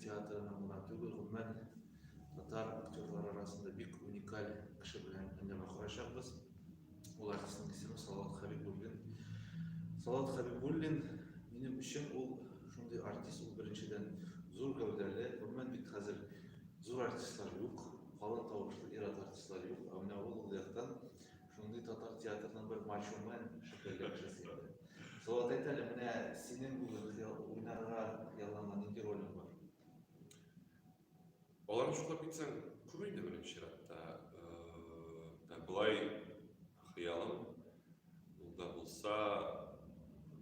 театрының мына түгілмен татар актерлар арасында бик уникаль кіші белән әңгәмә курачакбыз. Ул артистның исеме Салават Хәбибуллин. Салават Хәбибуллин минем өчен ул шундый артист, ул беренчедән зур гәүдәле, гомумән бит хәзер зур артистлар юк, калын тавышлы ир-ат артистлар юк. Менә ул яктан шундый татар театрының бер маршуман шикелле кешесе иде. Салават әйт әле, менә синең бүген уйнарга ялланган нинди ролең бар? Алар шулай битсәң, күп инде беренче чиратта. Былай хыялым булда булса,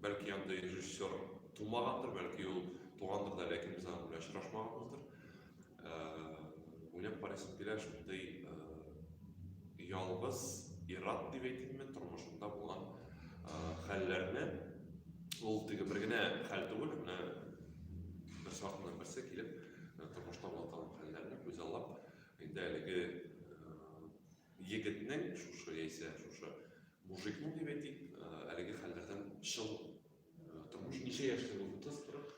бәлки анда режиссер тумагандыр, бәлки ул тугандыр да, ләкин без аны белән очрашмаганбыздыр. Уйлап карыйсым килә, шундый ялгыз ир-ат дип әйтим мен тормышымда булган хәлләрне, ул теге бер генә хәл түгел, менә бер сатыннан берсе килеп, тормышта булган хәлләрне күзаллап, инде әлеге егетнең шушы яисә шушы мужикның дип әйтик, әлеге хәлләрдән чын тормыш. Ничә яшьлек ул? 30-40?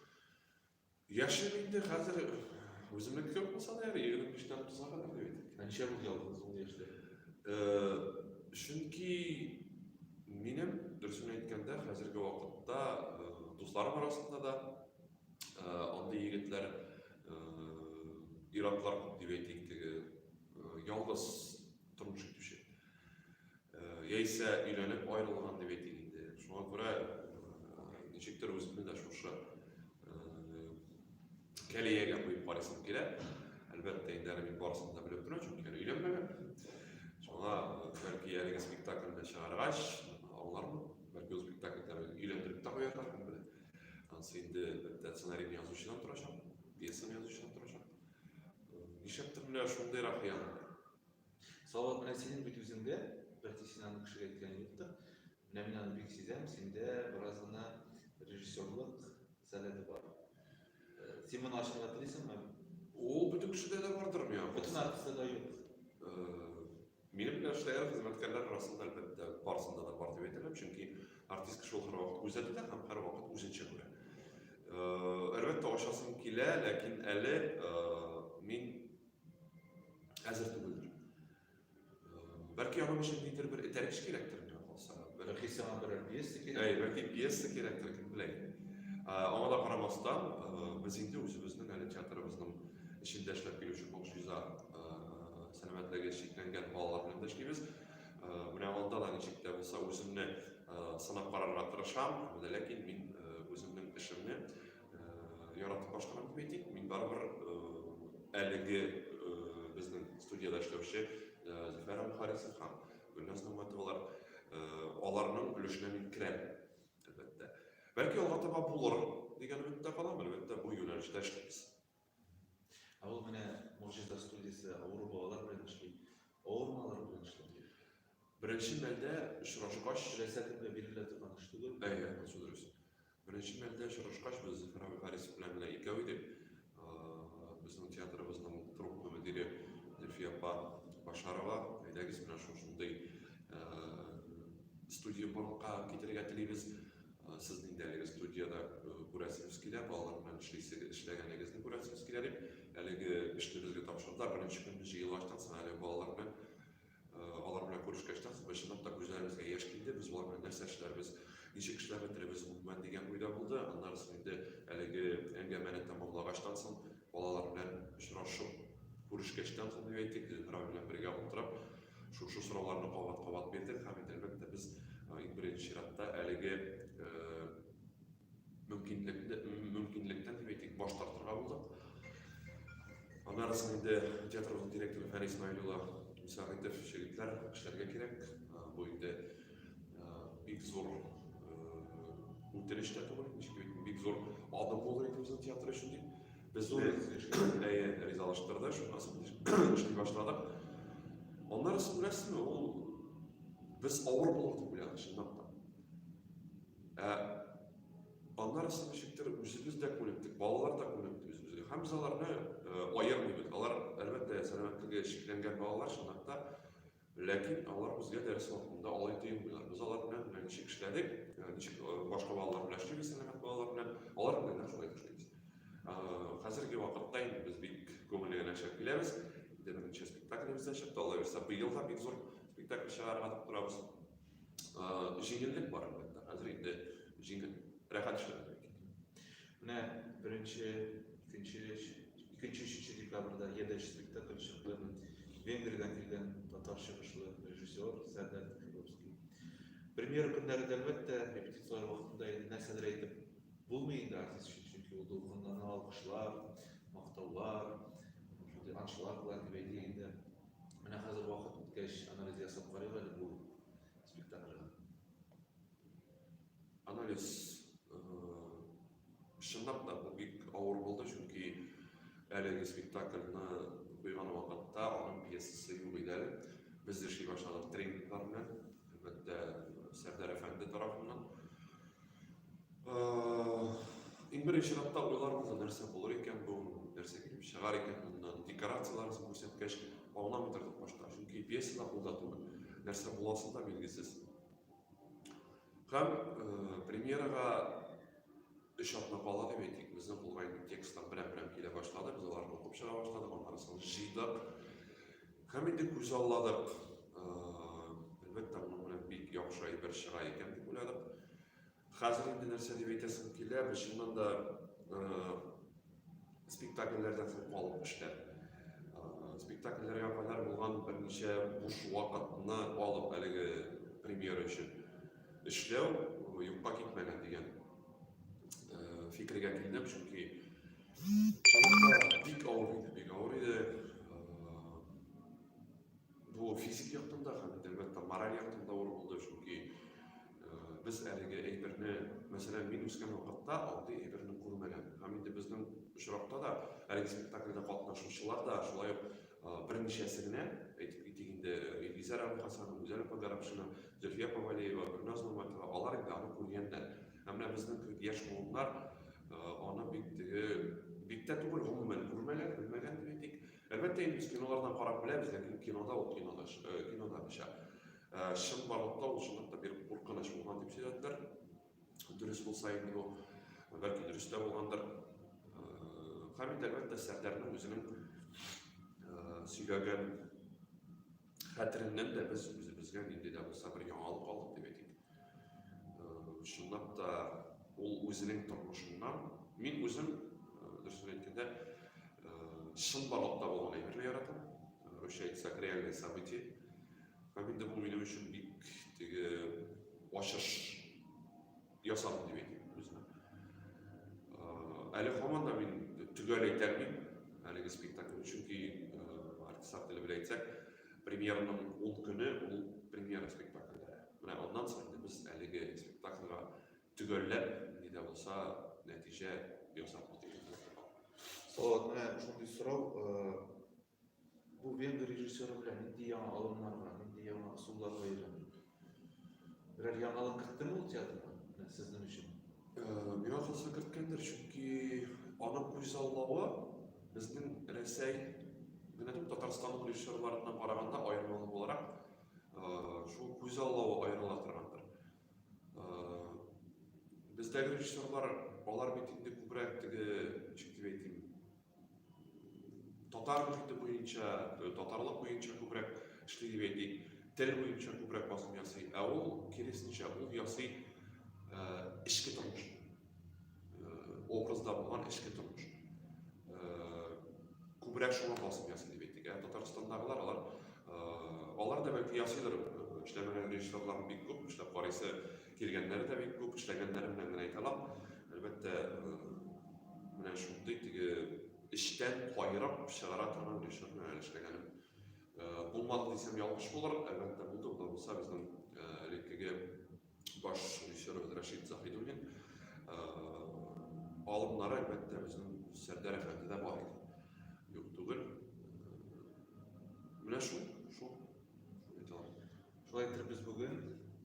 Яшем инде хәзер үземнең күп булса да, 25-тән 30-га кадәр дип әйтик. Ничә бу ялгыз ул яшьлек? Чөнки минем дөресен әйткәндә, хәзерге вакытта дусларым арасында да андый егетләр, ир-атлар күп дип әйтик, теге ялгыз тормыш итүче. Яисә өйләнеп аерылган дип әйтик инде. Шуңа күрә ничектер үземне дә шушы кәлиягә куеп карыйсым килә. Әлбәттә, инде мин барысын да белеп торам, чөнки өйләнмәгән. Шуңа бәлки әлеге спектакльне чыгаргач, аңлармын. Бәлки ул спектакльләрне өйләндереп тә куярлар инде. Ансы инде сценарийны язучыдан торачак, пьесаны язучыдан торачак. Ничектер менә шундыйрак хыял. Салават, менә синең бит үзеңдә, бәлки син аны кешегә әйткән юктыр. Менә мин аны бик сизәм, синдә бераз гына режиссерлык сәләте бар. Син моны ачырга телисеңме? Ул бөтен кешедә дә бардыр миңа. Бөтен артистта юк. Минем белән эшләгән хезмәткәрләр арасында әлбәттә барысында да бар дип әйтәләр, чөнки артист кеше ул һәрвакыт үзәтә һәм һәрвакыт үзенчә күрә. Әлбәттә ачасым килә, ләкин әле мин әзер түгелдер. Бәлки аның өчен нидер бер этәреш кирәктер миңа калса. Бәлки сиңа бер пьеса кирәк. Бәлки пьеса кирәктер, кем белә. Аңа да карамастан, без инде үзебезнең әле театрыбызның эчендә эшләп килүче Бакшиза сәламәтлеге шикләнгән балалар белән дә эшлибез. Менә анда да ничек тә булса үземне сынап карарга тырышам, ләкин мин үземнең эшемне яратып башкарам дип әйтик. Мин барыбер әлеге безнең студияда эшләүче Зөфәр Харисов һәм Гөлназ Нигъмәтуллар аларның өлешенә мин керәм, әлбәттә. Бәлки алга таба булыр дигән өметтә калам, әлбәттә бу юнәлештә эшлибез. Ул менә Бакшиза студиясе авыру балалар белән эшли. Авырмалар белән эшли. Беренче мәлдә очрашкач, Рәсәтендә бирелә торган эш түгел. Шул дөрес. Беренче мәлдә очрашкач, без Зөфәр Харисов белән икәү идек. Безнең театрыбызның труппа мөдире Зөлфия апа Башарова, әйдәгез менә шундый студия барырга китәргә телибез. Сезнең дә әлеге студияда күрәсегез килә, балалар белән эшләгәнегезне күрәсегез килә дип, әлеге эшне безгә тапшырдылар. Беренче көн без җыелгаштан соң әле балалар белән алар белән күрешкәчтән соң чынлап та күзләребезгә яшь килде. Без булар белән нәрсә эшләрбез, ничек эшләрбез телебез булман дигән уйда булды. Аннан соң инде әлеге әңгәмәне тәмамлагачтан соң балалар белән очрашып, күрешкәчтән соң дип әйтик, Зөфәр белән бергә утырып, шушы сорауларны кабат-кабат бирдек һәм әлбәттә без беренче чиратта әлеге мөмкинлектән дип әйтик, баш тартырга булдык. Аннан соң инде театрыбызның директоры Фәрис Исмаилулла Мусагыйтов җегетләр эшләргә кирәк. Бу инде бик зур үтенеч тә түгел, бик зур адым булыр иде безнең театр өчен дип. Без зур ризалаштырды, шуннан соң эшли башладык. Аннан соң беләсезме, ул без авыр булыр дип уйладык чынлап та. Аннан соң ничектер үзебез дә күнектек, балалар да күнекте үзебезгә. Һәм без аларны аермыйбыз. Алар әлбәттә сәламәтлеге шикләнгән балалар чынлап та, ләкин алар безгә дәрес вакытында алай тыймыйлар. Без алар белән ничек эшләдек, ничек башка балалар белән эшлибез, сәламәт балалар белән, алар белән шулай эшлибез. Hozirgi vaqtda endi biz bek ko'ngilga yashab kelamiz. Birinchi spektaklimizdan chiqdi. Alloh bersa, bu yil ham bek zo'r spektakl chiqarib turamiz. Yengillik bor albatta. Hozir endi yengil rahat ishlaydi. Mana birinchi, ikkinchi, uchinchi dekabrda yerda spektakl chiqdi. Vengriyadan kelgan tatar shiqishli rejissyor Sardar Xilovskiy. Premyera kunlarida albatta repetitsiyalar vaqtida narsalar aytib bo'lmaydi artist uchun, chunki u dolqindan olqishlar, maqtovlar, shunday anshlar bilan deydi. Mana hozir vaqt o'tgach analiz yasab qaraylik bu spektaklga. Analiz shundoq da bu bek og'ir bo'ldi, chunki haligi spektaklni qo'ygan vaqtda onun piyesasi yo'q edi. Biz ishlay boshladik treninglar bilan, albatta Sardar Efendi tarafidan. Eng birinchi marta o'ylar bo'ldi, narsa bo'lar ekan, bu narsa kelib chiqar ekan, bundan dekoratsiyalarni ko'rsatgach, ondan bitirdik boshqa. Chunki piyesada qo'ldatib narsa bo'lasi da belgisiz. Ham premyeraga ishotma qoladi deb aytdik. Bizni qo'lgan tekstlar bilan kela boshladi. Biz ularni o'qib chiqa boshladik, ondan jiydik. Ham endi ko'z oldik. Albatta buni bilan bek yo'qshay bir shiray ekan deb o'yladik. Hozir endi narsa deb aytasim keladi, shundan da spektakllardan qolib ishlar. Spektakllar yapanlar bo'lgan bir necha bo'sh vaqtni olib haligi premyera uchun ishlav yo'qqa ketmagan degan fikrga keldim, chunki bek og'ir edi. Bu fizik yoqdan da ham albatta moral yoqdan da og'ir bo'ldi, chunki biz haligi aybirni, masalan, men o'sgan vaqtda oddiy aybirni ko'rmagan. Ham endi bizning uchroqda da haligi spektaklda qatnashuvchilar da shulay bir nechasini aytib ketganda Elizar Hasan, O'zal Pagarabshina, Zulfiya Pavaliyeva, Birnoz Mamatova, ular endi ko'rganlar. Hamda bizning yosh o'g'illar ona bekda tug'il umuman ko'rmagan, bilmagan dedik. Albatta endi biz kinolardan qarab bilamiz, lekin kinoda o'sha shin barotda o'shunda bir qo'rqinish bo'lgan deb söylediler. Dürüst bo'lsa endi bu balki dürüst de bo'lgandir. Ham endi albatta Sardarning o'zining suylagan xatirinden de bizga endi de bo'lsa bir yangilik oldik deb aytdik. Shundoq da ol o'zining turmushidan men o'zim durustini aytganda shin barotda bo'lgan aybirni yaratdim. O'sha aytsak realniy событие. Ham endi bu mening uchun oshish yasadim deb aytdim o'zim. Ali hamon da men tugal aytolmayman haligi spektakl, chunki artist tilida bilan aytsak, premyeraning 10 kuni u premyera spektaklida. Mana ondan so'ng biz haligi spektaklga tugallab, nida bo'lsa natija yasadik. Salat, mana shunday so'rov, bu vengr rejissyori bilan endi yangi olimlar bilan, endi yangi usullar qo'yiladi. Biror yangilik kiritdimi u teatrga sizning uchun? Men asosida kiritgandir, chunki ona ko'z ollovi bizning Rossiya Tataristonning rejissyorlaridan qaraganda ayirmali olarak şu ko'z ollovi ayrilatirgandir. Bizdagi rejissyorlar ular bitimde ko'proq deb aytayim, tatarlik bo'yicha, tatarlik bo'yicha ko'proq ishlaydi deydik, til bo'yicha ko'proq bosim yasaydi. U keresincha u yasay ishga turmush. Obrazda bo'lgan ishga turmush. Ko'proq shuna bosim yasaydi deydik. Tataristondagilar ular da belki yasaylar, ishlagan rejissyorlar bek ko'p, ishlab qaraysa kelganlari da bek ko'p, ishlaganlari bilan aytalam. Albatta mana shunday ishdan qoyirib shiqara turgan rejissyorlar ishlaganim bo'lmadi desam yolg'iz bo'lar. Albatta bo'ldi, ular bo'lsa bizning lekiga bosh rejissyor Rashid Zahidulin olimlar albatta bizning Sardar Efendida bor edi. Yo'q tug'il. Mana shu aytaman. Shulay qilib biz bugun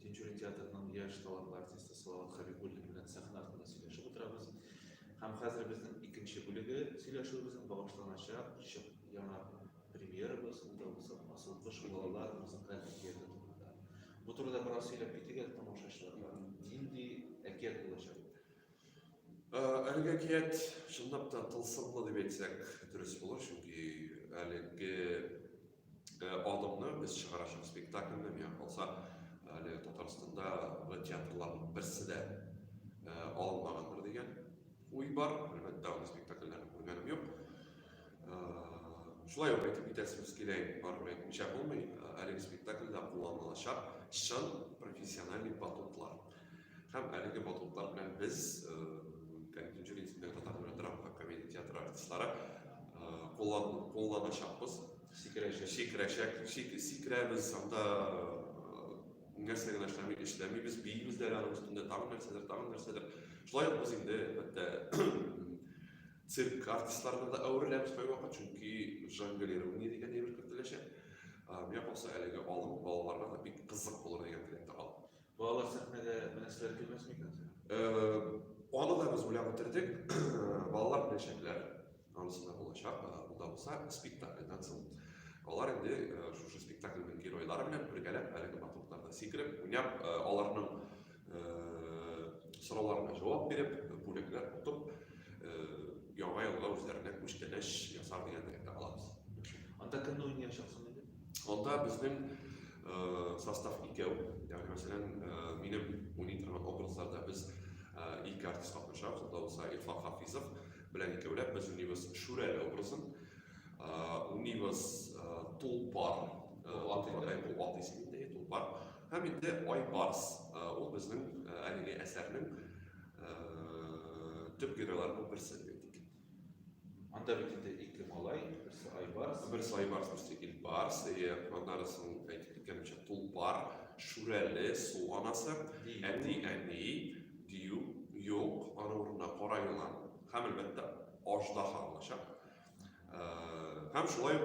Tinchuri teatrining yosh talantli artisti Salat Habibullin bilan sahna orqasida сөйләшеп o'tiramiz. Ham hozir bizning ikkinchi bo'ligi сөйләшүебезнең bag'ishlanachaq yana premyeramiz, unda bo'lsa asılmış bolalar muzikal teatr turida. Bu turda biroz сөйләп ketdik tomoshachilarga. Nindi әкият булачак. Әлеге кет шындап та тылсымлы деп айтсақ дұрыс болар, чөнки әлеге адамны біз шығарашық спектакльні мен қалса әлі Татарстанда театрлардың бірсі де алынмағандыр деген ой бар. Әлбәттә аны спектакльләрне күргәнем юк. Шулай ук әйтеп китәсебез килә, барып әйтмичә булмый, әлеге спектакльдә кулланылачак чын профессиональный батутлар. Һәм әлеге батутлар белән біз Кәнтүнче Республика Татар драма комедия театры артистлары кулланачакбыз. Сикерәбез, анда нәрсә генә эшләмибез, бийбез дә аның өстендә тагын нәрсәдер. Шулай ук без инде әлбәттә цирк артистларына да әвереләбез кайвакыт, чөнки жонглирование дигән әйбер кертеләчәк. Миңа калса әлеге алым балаларга да бик кызык булыр дигән теләктә калдым. Балалар сәхнәдә менәселәр килмәсме икән? Аны да без уйлап бетердек. Балалар беләчәкләр, анысында булачак, буда булса спектакльдән соң. Алар инде шушы спектакльнең геройлары белән бергәләп әлеге батутларда сикереп, уйнап, аларның сорауларына җавап биреп, бүләкләр тотып, яңа елга үзләренә күчтәнәш ясар дигән теләктә калабыз. Анда кемне уйнаячаксың инде? Анда безнең состав икәү. Ягъни мәсәлән, минем уйный торган образларда без ике артист катнашабыз. Анда булса Илфат Хафизов белән икәүләп без уйныйбыз Шүрәле образын. Уйныйбыз Тулпар, ат исемендә Тулпар. Һәм инде Айбарс, ул безнең әлеге әсәрнең төп геройларының берсе дип әйтик. Анда бит инде ике малай, берсе Айбарс. Берсе Айбарс, берсе Илбарс. Аннарысын әйтеп киткәнчә Тулпар, Шүрәле, Су анасы, Әни, Дию, юк, аны урынына Кара елан, һәм әлбәттә Аждаһа булачак. Һәм шулай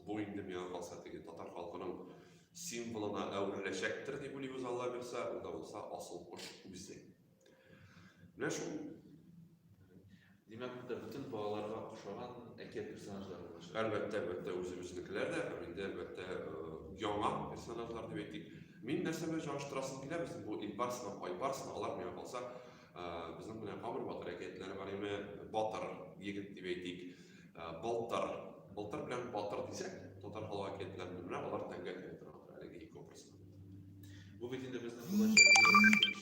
бу инде миңа калса теге татар халкының символына әвереләчәктер дип уйлыйбыз, Алла бирсә, ул да булса асыл кош үзе. Менә шул. Димәк, монда бөтен балаларга охшаган әкият персонажлары булачак. Әлбәттә үзебезнекеләр дә, һәм инде әлбәттә яңа персонажлар дип әйтик. Мин нәрсәгә җаштырасым килә, безнең бу Илбарс һәм Айбарс алар миңа калса, безнең менә Камыр Батыр әкиятләре бар име, Батыр егет дип әйтик. Былтыр белән Батыр дисәк, татар халык әкиятләренә менә алар тәңгә килә торалар әлеге ике образ. Бу бит инде безнең булачак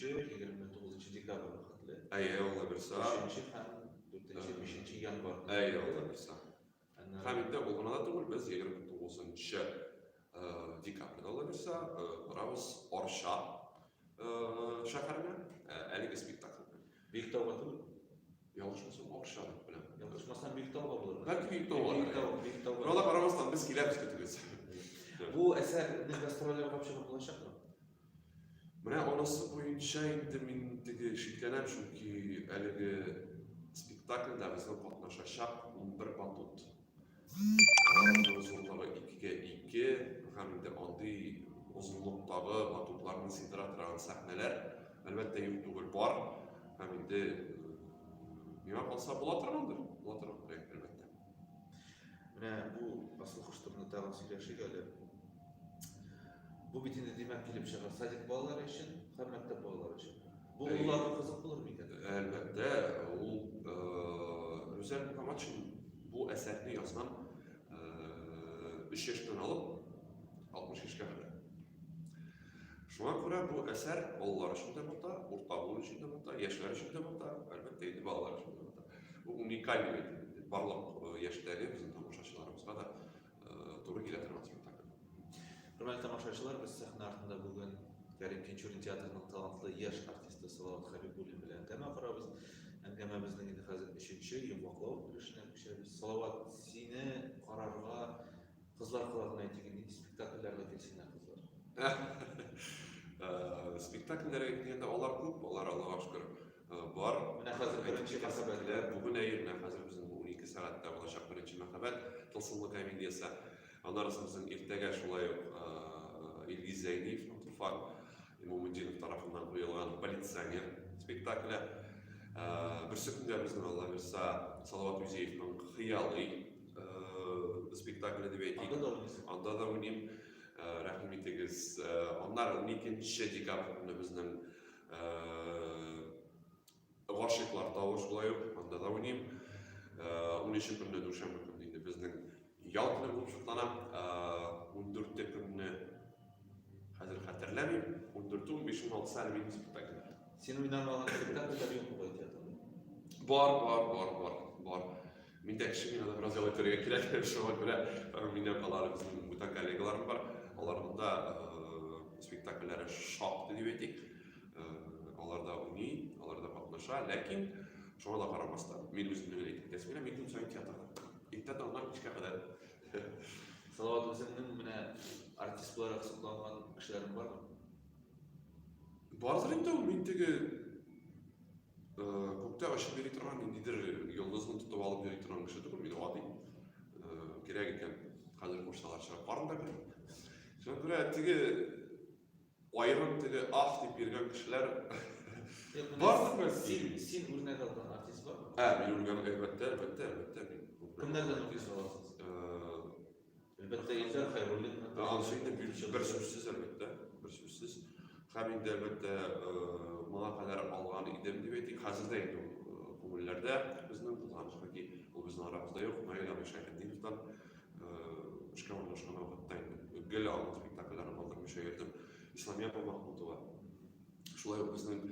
29 декабрь хәтле. Алла бирсә, 3 һәм 4-5 январь. Алла бирсә. Һәм инде ул гына да түгел, без 29 декабрьдә Алла бирсә, барабыз Арча шәһәренә әлеге спектакль. Биектауга түгел? Ялгышмасам Арча дип беләм. Ялгышмасам Биектауга булыр. Бәлки Биектауга. Ала карамастан без киләбез көтегез. Бу әсәрнең гастрольләргә чыгып булачакмы? Менә анысы буенча инде мин теге шикләнәм, чөнки әлеге спектакльдә безнең катнашачак 11 батут. Аларның узунлыгы 2:2, һәм инде андый узунлыктагы батутларны сыйдыра торган сәхнәләр әлбәттә юк түгел бар. Һәм инде миңа калса була торгандыр, әлбәттә. Менә бу асыл кош турында тагын сөйләшик әле. Бу бит инде димәк килеп чыга садик балалары өчен, һәм мәктәп балалары өчен. Бу уларга кызык булыр микән? Әлбәттә, ул Рүзәл Мөхәммәтшин бу әсәрне язган 3 яшьтән алып 60 яшькә кадәр. Шуңа күрә бу әсәр балалар өчен дә булта, урта буын өчен дә булта, яшьләр өчен дә булта, әлбәттә инде балалар өчен дә булта. Бу уникаль бит, барлык яшьтәге безнең тамашачыларыбызга да туры килә торган спектакль. Хөрмәтле тамашачылар, без сәхнә артында бүген Кәрим Кинчурин театрының талантлы яшь артисты Салават Хәбибуллин белән әңгәмә корабыз. Әңгәмәбезнең инде хәзер 3нче йомгаклау бүлешенә күчәбез. Салават, сине карарга кызлар колагына әйтик, нинди спектакльләргә килсеннәр кызлар? Спектакльләргә килгәндә алар күп, алар Аллага шөкер бар. Менә хәзер беренче мәхәббәтләр, бүген менә хәзер безнең 12 сәгатьтә булачак беренче мәхәббәт, тылсымлы комедиясе. Аннарысын безнең иртәгә шулай ук Илгиз Зәйниевның Туфан Имамуддинов тарафыннан куелган полиционер спектакле. Берсе көндә безнең Алла бирсә Салават Юзеевның Хыялый спектакле дип әйтик. Анда да уйныйм. Рәхим итегез. Аннары 12 декабрьдә безнең Başlıklar da şulay anda da oynayayım. 13 günde Duşanbe günü bizning yal kuni bo'lib chiqqanam. 14 kunni hozir xatirlamayman. 14 15 16 salbiy spektakl. Sen oynamagan spektakllar yo'q bu teatrda. Bor. Menda kishi menda biroz yolatoriga kerak. Shunga ko'ra menda qalar bizning mutakallimlarim bor. Ularda spektakllari shoqdi deb aytdik. Ularda o'ynay, ularda qatnasha, lekin shunga da qaramasdan men o'zimni aytib tasmira men kun sayin teatrda. Ertadan ondan kechga qadar Salovat o'zingning mana artist olarak hisoblangan kishilaring bormi? Bazıları da mendagi ko'kda oshib beri turgan nidir yoldizni tutib olib beri turgan kishi turib meni oddiy kerak ekan hozir qo'shsalar chiqib bordim da shunga ko'ra tigi ayrim tigi deb bergan kishilar bormi? Sen o'rnak olgan artist bormi? Ha, men urgan albatta. Kimlardan o'qiy olasiz? Albatta Ilgar Xayrullin. Anşayda bir sözsüz albatta, bir sözsüz. Hem de albatta bana kadar algan idim deb aytdik. Hozirda endi ko'ngillarda bizning qilganimizdagi bu bizning aramizda yo'q. Mayli Shayxiddinovdan ishga o'rnashgan vaqtda gil olgan spektakllarni qoldirib yerdim. Islomiyapova Mahmudova. Shulay bizning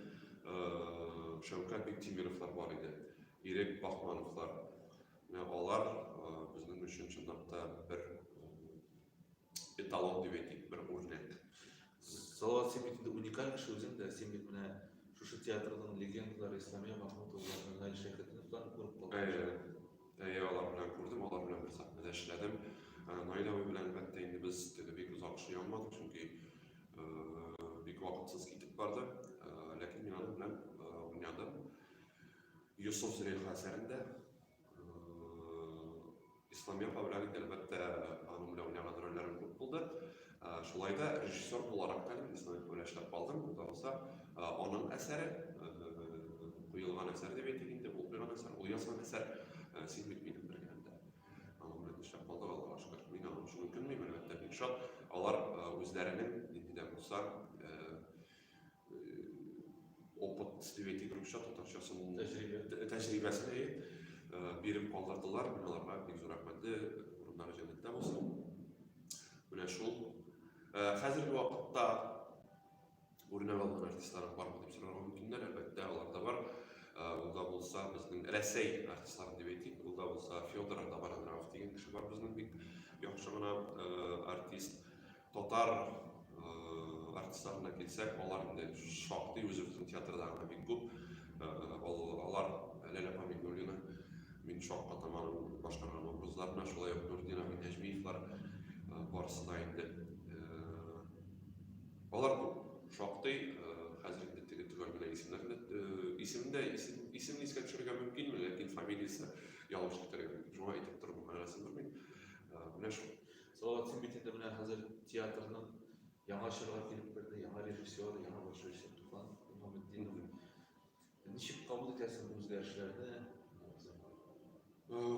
Shavkat Bektemirowlar bor edi. Irek Baxmanovlar. Ular bizning uchun shundaqda bir etalon deb aytdik, bir o'rnak. Salovat sen bitta unikal kishi o'zingda. Sen mana shu teatrning legendalari Islomiya Mahmudovlardan, Nail Shayxiddinovdan ko'rib qoldim. Ular bilan ko'rdim, ular bilan bir sahnada ishladim. Noilaviy bilan albatta endi biz bek uzoq ishlay olmadik, chunki bek vaqtsiz ketib bordi. Lekin men ular bilan o'ynadim. Yusuf Zureyxa asarida Islomiyapova bilan albatta uning bilan o'ynagan rollarim ko'p bo'ldi. Shulayda rejissyor olarak da Islomiyapova bilan ishlab qoldim. Xudo bo'lsa, onun asari qo'yilgan asar deb aytaylik, bu qo'yilgan asar, u yozgan asar sen bitmaydi birganda. Uning bilan ishlab qoldi, Allohga shukr. Men shu mumkinmi albatta inshaalloh ular o'zlarining dinida bo'lsa opit deb aytaylik, ruscha to'g'risini tajribasini berib qoldirdilar. Men ularga bek zo'r rahmatli o'rinlari jannatda bo'lsin. Mana shu hozirgi vaqtda o'rnak olgan artistlar bormi deb so'ragan mumkinlar, albatta ularda bor. Unda bo'lsa bizning Rossiya artistlari deb aytdik, unda bo'lsa Fyodor Dobaranov degan kishi bor bizning bek yaxshigina artist. Tatar artistlarga kelsak, ular endi shoqdi o'zimizning teatrlarga bek ko'p. Ular Lala Pamigulina men shoqqa tomon boshqargan obrazlarni shulay Nurdin Najmiyevlar borasida endi ular shoqdi hozirgi tugalgan ismlarni ismni esga tushirgan mumkinmi, lekin familiyasi yolg'iz keltirgan. Shuni aytib turib ma'nosini bilmayman. Mana shu Salovat sen bitta mana hozir teatrning yangi shirlar kelib kirdi, yangi rejissyor, yangi bosh rejissyor Tufan Muhammadinov. Nishib qabul etasiz bu o'zgarishlarni?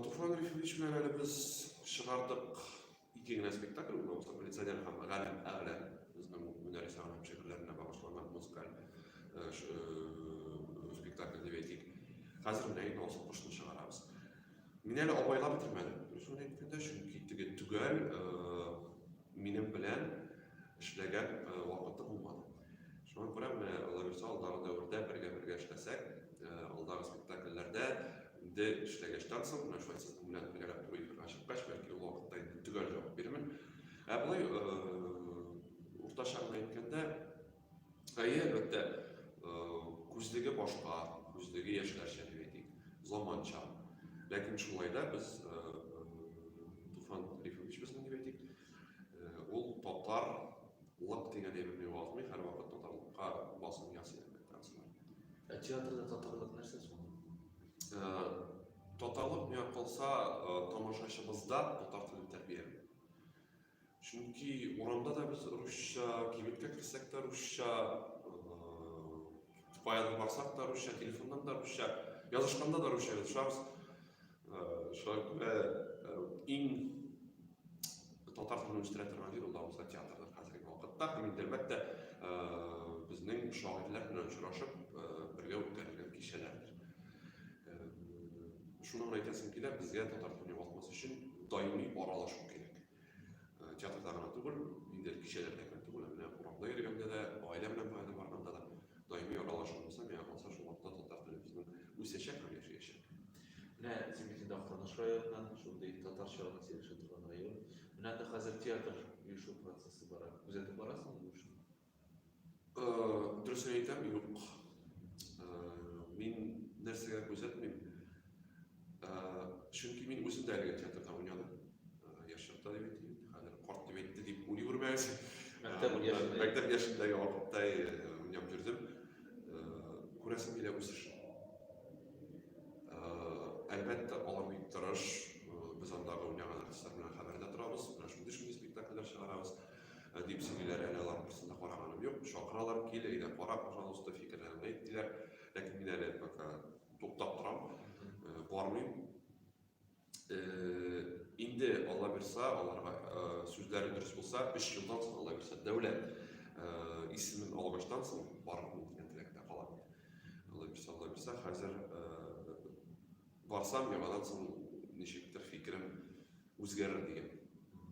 Tufan Rifovich bilan hali biz chiqardik ikkigina spektakl, o'sha politsiyada ham g'alam a'la bizning mudarrislar hamshirlarga bag'ishlangan musikal spektakl deb aytdik. Hozir bunday nosib qo'shni chiqaramiz. Men hali oboylab bitirmadim. Shuni aytganda chunki tugal mening bilan ishlagan vaqtda bo'lmadi. Shunga ko'ra ularga oldagi davrda birga ishlasak, oldagi spektakllarda de ishlagachdan so'ng mana shu siz bilan birga turib balki u vaqtda tugal javob beraman. Bunday o'rtasharni aytganda, albatta ko'zligi boshqa, ko'zligi yashlash deb aytdik, zamoncha. Lekin shulayda biz Tufan Rifovich bizni deb aytdik. U tatarlik degan gapni yozmay, har vaqt tatarlikqa bosim yasaydi. Teatrda tatarlik narsa so'ng. Tatarlik nima qilsa, tomoshabinimizda tatar tilini tarbiyalaydi. Chunki o'randa da biz ruscha kibetga kirsak da ruscha, faylga borsak da ruscha, telefondan da ruscha, yozishganda da ruscha yozishamiz. Shunga eng tatar tilini o'stiradigan joy ular bo'lsa teatrda hozirgi vaqtda albatta bizning shoirlar bilan uchrashib birga o'tkazilgan kishilardir. Şunu aytasım ki bizge tatar tili bolması için daimi aralaşуу керек. Teatrda gana tugul, indelik kişilerde gana tugul, emine Kur'an'da yürügende de, aile bilen payda barganda da daimi aralaşуу bolsa, mene kalsa şu vaqtda tatar tilimizin üseşek hem yaşayacak. Ne Simit'in Aktaныш rayonundan, şunday Tatar şahına serişe turgan rayon. Mene de hazır tiyatr uyuşu prosesi bara. Güzetip barasın bu işin? Dürüst aytam, yok. Min nersege gözetmeyim. Çünkü min özüm de elge teatrda oynadım. Yaşapta dep eteyim. Hazır kort dep etdi dep uy görmez. Mektep yaşındagi vaqtda oynab yurdim. Ko'rasim kela o'sish. Albatta olam yuktirish, biz andaga o'ynagan artistlar bilan xabarda turamiz. Mana shunday spektakllar chiqaramiz. Depsigilar analar birisida qaraganim yo'q. Chaqiralar kelinglar, qara, пожалуйста, fikrlarini aytdilar. Lekin men hali to'xtab turam. Bormayım. Indi Allah birsa, Allah'a sözleri dürüst olsa, 5 yıldan sonra Allah birsa, devlet ismin almıştan sonra barın entelekte kalan. Allah birsa, hazır varsam yamadan sonra neşektir fikrim özgerir diye.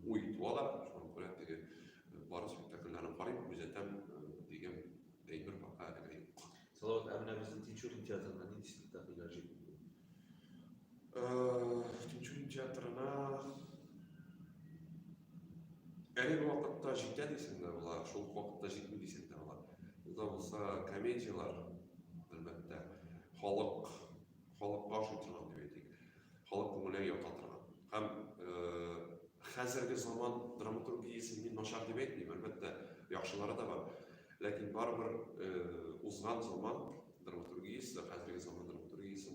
Uydu ola, şu an koyat diye barın spektaküllerini qarayım, gözetem diye bir baka edeyim. Salavat Emine bizim Tinçurin tiyatrından ne spektaküller çekti? Tinçurin tiyatrına bir vaqtda jitdi desende ular, şol vaqtda jitmi desende ular. Unda bolsa komediyalar albatta xalqqa aşıtırgan dep aytaylik. Xalq ko'ngliga yo'qottirgan. Ham hozirgi zamon dramaturgiyasi men noshar deb aytmayman, albatta yaxshilari da bor. Lekin baribir uzgan zaman dramaturgiyasi, hozirgi zamon dramaturgiyasi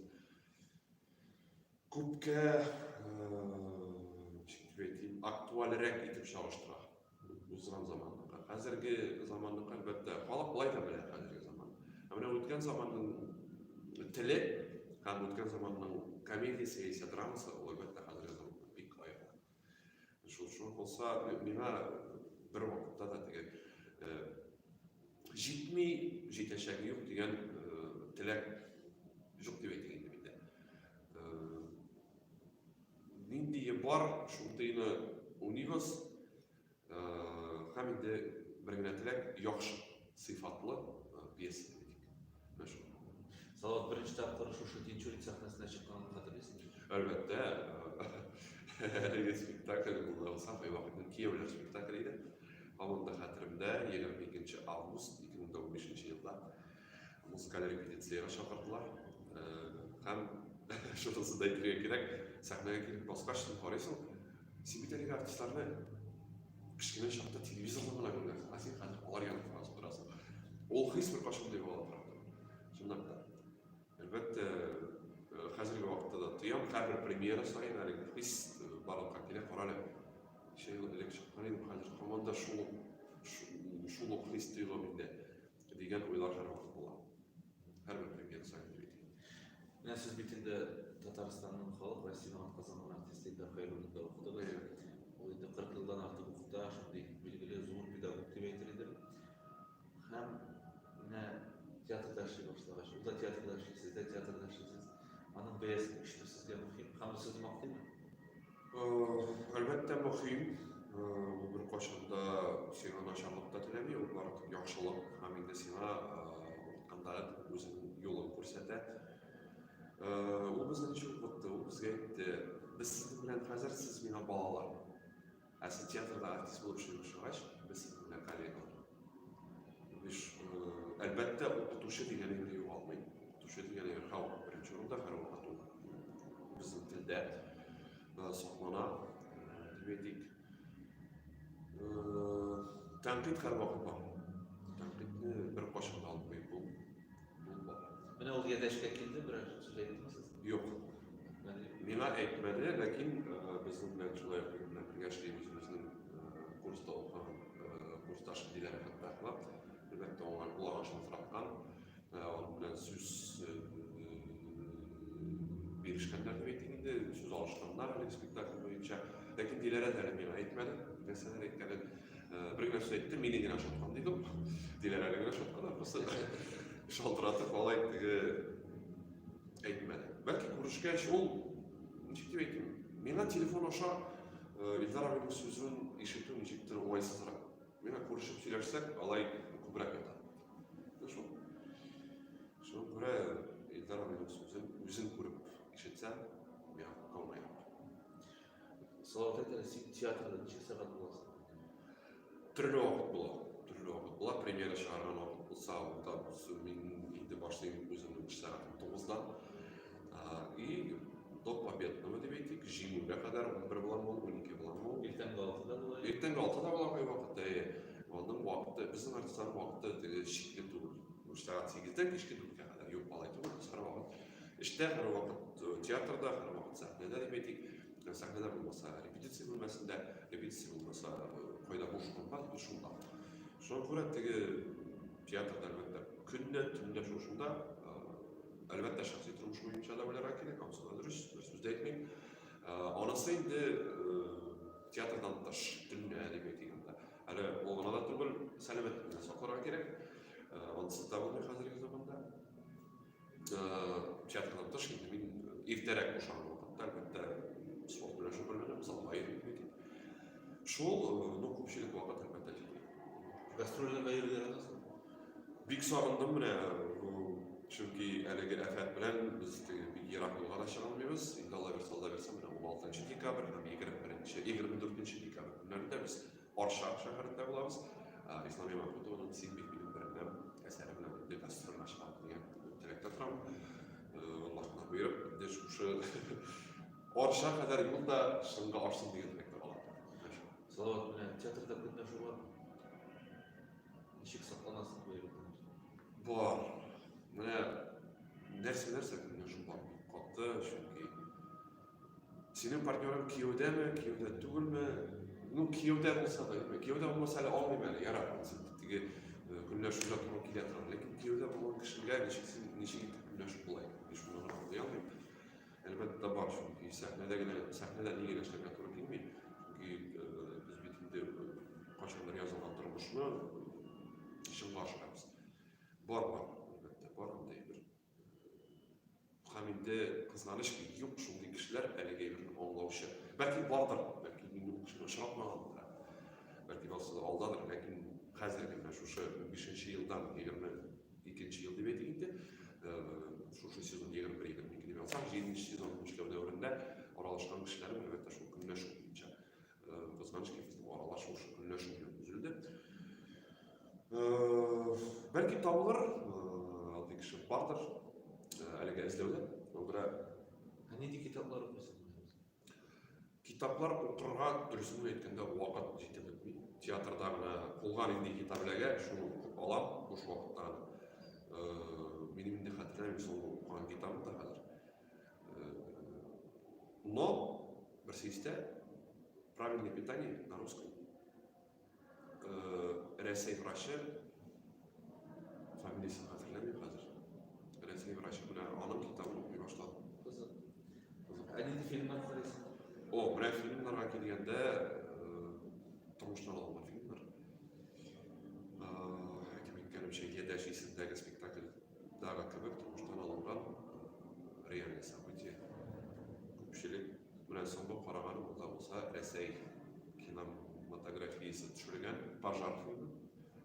ko'pga aktualroq etib chalishtiradi. Uzgan zamonda. Hozirgi zamonda albatta xalq bo'lay da biladi hozirgi zaman. Mana o'tgan zamonning tili ham o'tgan zamonning komediyasi esa dramasi albatta hozirgi zamonda bek ayrı. Shu bo'lsa, nima bir vaqtda da jitmi jetashagi yo'q degan tilak yo'q deb aytgan menda. Nindi bar shundayni univers hamda birgina tilak yaxshi sifatli piyesa dedik. Mana shu. Salavat birinchi taqdir shu Tinçurin sahnasida chiqqanini xotirlaysizmi? Albatta. Spektakl bo'lsa, vaqtning Kiyevlar spektakli edi. Hamda xatirimda 22 avgust 2015 yilda muzikal repetitsiyaga chaqirdilar. Ham shunisi da aytgan kerak, sahnaga kelib boshqashni qaraysan, Simitalik artistlarni kichkina shahda televizorda bilan asil hozir olargan turasiz. Ol hech bir qachon deb oladi. Shundan albatta hozirgi vaqtda tiyam har bir premyera sayin hali his barqa kerak qaralib şey elektrik qarayim hozir komanda shu his tuyg'umda degan o'ylar har vaqt bo'ladi. Har bir premyera sayin deb aytaylik. Mene siz bitinde Tataristan'ın halk ve sinema kazanan artistlikler hayırlılığında okudunuz. O yüzden 40 yıldan artık okuda, şimdi bilgili zuhur pedagog dep aytıldı. Hem ne tiyatr dersi başlamış, o da tiyatr dersi, siz de tiyatr dersiniz. Anın beyaz iştir sizce muhim. Hamı siz muhim mi? Albatta muhim. Bu bir qo'shiqda sinema nasharlikda tilamiy, ular yaxshilik ham endi sinema qanday o'zining yo'lini ko'rsatadi. U bizni cho'qitdi, u bizga aytdi, biz siz bilan hozir siz meni bolalar. Siz teatrda artist bo'lib ishlayshingiz, biz siz bilan kollegalar. Albatta o'qituvchi deganingni yo'qolmaydi. O'qituvchi degani xalq birinchi o'rinda har vaqt bizni tilda saqlana dedik. Tanqid har vaqt bor. Tanqidni bir qo'shiqda olib qo'yib bu bor. Mene o yedashga keldi, birer so'z aytdingizmi? Yo'q. Nima aytmadi, lekin bizning bilan Chuloyev bilan birga ishlaymiz, bizning kursda o'qigan kursdoshlari hatto qilib, albatta ular quloqni tiraqdan, ular bilan so'z berishganlar deb aytganda, so'z olishganlar spektakl bo'yicha, lekin dilara men aytmadi. Mesela aytgan bir narsa aytdi, menga ashotgan dedim. Dilarga ashotgan, bo'lsa shaltiratib olay aytmadi. Balki ko'rishgach ol ничек деп айтайын, мена телефон аша Илдар абайдың сөзін ишету ничектир оңайсызыраак. Мена көрүшүп сүйлөшсөк, алай көбүрөөк жатат. Ошого көрө Илдар абайдың сөзүн өзүн көрүп ишетсем, мен калмайм. Салауат айтады, сен театрда неше сағат боласың? Түрлі уақыт болады. Түрлі уақыт болады. Премьера шығарған уақыт болса, онда мен үйде баштаймын өзімнің 3 сағат 9-дан. И до победного деп айтайық, жеңуге қадар 11 болам ол, 12 болам ол. Ертеңгі 6-да болады? Ертеңгі 6-да болады қой уақытта. Оның уақыты, біздің артистардың уақыты шекте тур. 3 сағат 8-ден кешке 4-ге қадар yok балай тур. Қысқар уақыт. Іште қар уақыт театрда, қар уақыт сахнада деп айтайық. Сахнада болмаса репетиция бөлмесінде, репетиция болмаса қойда бош болмас, душында. Соны көрәттегі театрда әлбәттә күнне түнде шушында, әлбәттә шәхси тормыш буенча да белергә кирәк, аңсына дөрес, бер сүз дә әйтмим. Анысы инде театрдан тыш, төнне дип әйтгәндә. Әле ул гына да түгел, сәламәтлекне сакларга кирәк. Анысы да булмый хәзерге заманда. Театрдан тыш инде мин иртәрәк бушаган вакытта әлбәттә спорт белән шөгыльләнәм, залга йөрим бит. Шул, күпчелек вакыт әлбәттә тик. Гастрольләргә йөргән аласың? Бик сагындым менә, чөнки әлеге афәт белән без бик ерак юлга да чыга алмыйбыз. Инде Алла берсә менә 16 декабрь һәм 24 декабрь көннәрендә без Арча шәһәрендә булабыз. Ислам Мәхмүтовның Синбек минем береннән әсәре белән инде гастрольгә чыгам дигән теләктә торам. Аллаһка буйрып, инде шушы Арча кадәр юлда шыңга арсын деген теләктә калам. Салават белән театрда көнләшү бар. Ничек сакланасың бу yerdə? Бар. Менә нәрсә көнләшү бар. Катты, чөнки синең партнерың кияүдәме, кияүдә түгелме? Кияүдә булса да, кияүдә булмаса әле алмыйм әле, ярар. Теге көнләшүгә туры килә торган. Ләкин кияүдә булган кешегә ничек көнләшү булай? Биш моны аңлый алмыйм. Әлбәттә бар, чөнки сәхнәдә нигә эшләргә туры килми. Чөнки без бит инде кайчандыр язылган тормышны чынга ашырабыз. Бар, әлбәттә бар андай бер. Һәм инде кызганыч ки, юк шундый кешеләр әлегә бер аңлаучы. Бәлки бардыр, бәлки мин ул кешене очратмагандыр. Бәлки булса алдадыр, ләкин хәзерге менә шушы 5нче елдан 22нче ел дип әйтик инде. Шушы сезон 21-22 дип алсак, 7нче сезон эшләү дәверендә аралашкан кешеләр әлбәттә шул көнләшү буенча. Кызганыч ки, безнең аралашу шул көнләшү белән үзелде. Бәлки табылыр, андый кеше бардыр, әлегә эзләүдә. Олдыра Нинди китаплар укыйсың? Китаплар укырга дөресен әйткәндә вакыт җитәрлек. Театрда гына кулган инде китап шуны алам, буш вакытта. Минем инде хәтерләмим соңгы укыган китабым да хәзер. Но бер сездә правильное питание на русском. Рәсәй врачы фамилиясын хәтерләмим хәзер. Рәсәй врачы белән аның китабын укый башладым. Нинди фильмнар карыйсың? Менә фильмнарга килгәндә тормыштан алынган фильмнар. Әйтеп әйткәнемчә, Едәш исемендәге спектакльдәге кебек тормыштан алынган реальный событие. Күпчелек белән соңгы караганым да булса, Рәсәй кинематографиясе төшерелгән Пожар фильмы.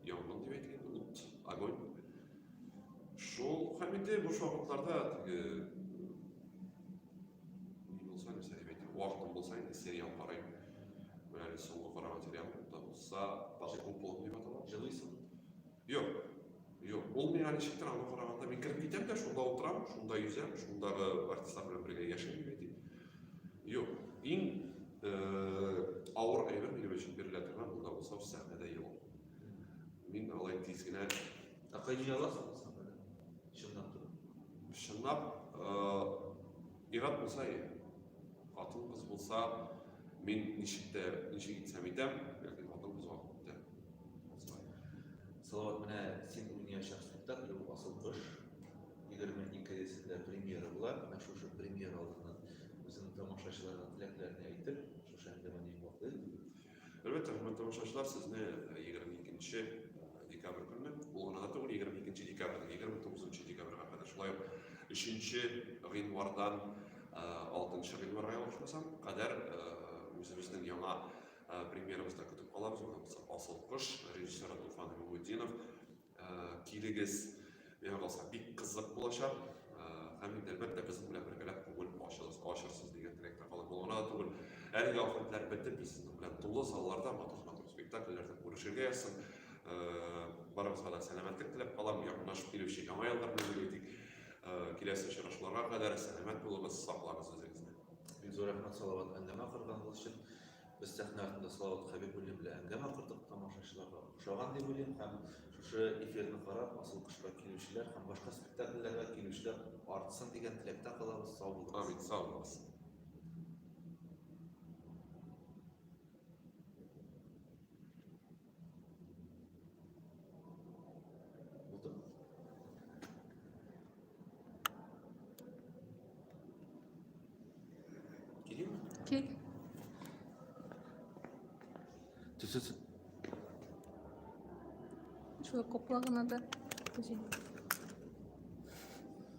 Янгын дип әйткән, ут, огонь. Шул һәм инде буш вакытларда вакытым булса инде сериал карыйм. Менә соңгы караган сериалым да булса, Пашкун полк дип атала. Җырлыйсың? Юк. Ул миңа ничектер аны караганда мин кирип китәм дә шунда утырам, шунда yüзәм, шундагы артистлар белән бергә яшәйм дип әйтим. Юк. Иң авыр әйбер минем өчен бирелә торган булда булса, сәхнәдә ел. Мин алай тиз генә Кайда аласың сәхнәдә? Чынлап тора. Чынлап, ират булса, хатын кыз булса, мин ничек итсәм итәм, ләкин хатын кыз вакытта. Салават, менә син уйнаячак спектакль ул Асыл кош 22-сендә премьера була. Менә шушы премьера алдыннан үзенең тамашачыларга теләкләрен әйтеп, шушы әңгәмәне вакыт. Әлбәттә, хөрмәтле тамашачылар, сезне 22 декабрь көнне, ул гына да түгел, 22 декабрь, 29 декабрьгә кадәр шулай 3 гыйнвардан 6-cı ýyllara ýalaşmasam, kadar özümizden ýaňa premierimizde kütüp kalamız. Asıl Kuş, rejissör Tufan Muhudinov. Kiligiz meňe galsa bik gyzyk bolaşar. Hem elbette bizim bilen birgelep bugün aşırsız diýen direktor falan bolana tugul. Her ýafetler bitip biz bilen tully sallarda matematik spektakllerde görüşerge ýaşsyn. Barymyzga selametlik dilep kalam, ýakynlaşyp gelýär ýaňa ýyllar bilen birlikdik. Kilesi uçuruşlarga kadar selamet bulunuz, sağlarınız özünüzde. Biz zor rahmat salavat ändeme kırganlıq için biz sahnasında Salavat Habibullin bilen ändeme kırdık tamaşaçylarga. Uşagan diýip bilýän hem şu efirini qarap, asıl kışka kelişler hem başka spektakllerge kelişler artsın diýen tilekde kalabız. Sağ olun. Amin, sağ olun. Okey. Tüsüz. Şöyle koplagına da.